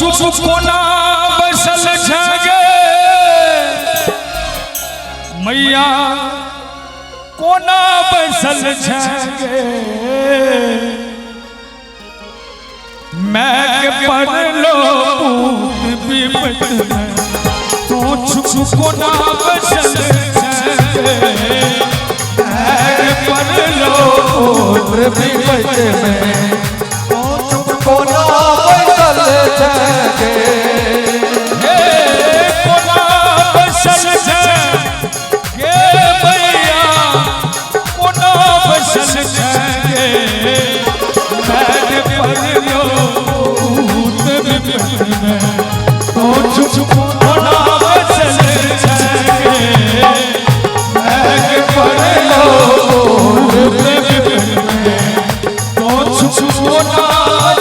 छुप कोना बसल छगे मैया कोना बसल छगे मैं पर लो विपत में तो छुप कोना बसल छगे मैं पर लो विपत में तो छुप कोना बसल छगे कोना बसल छगे मैया कोना बसल छगे मैं पर लो तो छुप कोना बसल छगे मैं पर लो तो छुप कोना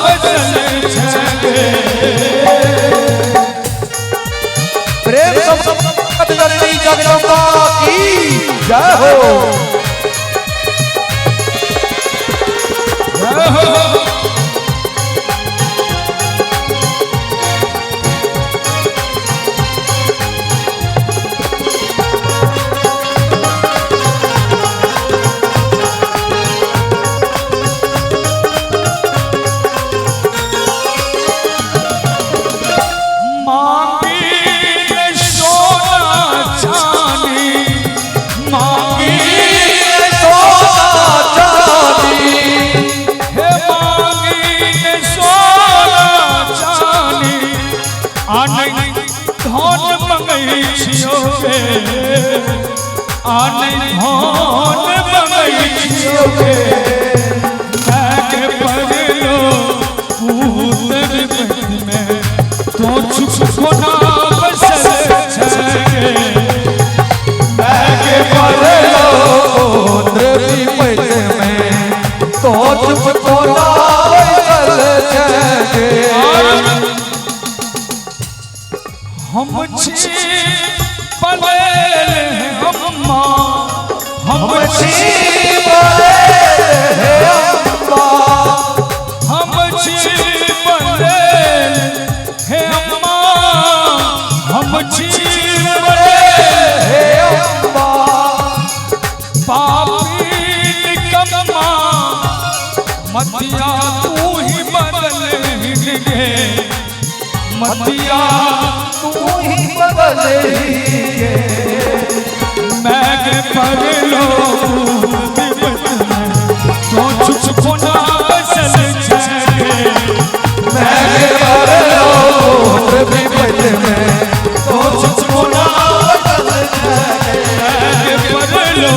बसल छगे प्रेम जननी जगदम्बा की जय हो। मतिया तू ही बदल गे मतिया तू ही बदल गे मैं पर लो तो छुप कोना बसल छगे मैं पर लो विपत में तो छुप कोना बसल छगे मैं पर लो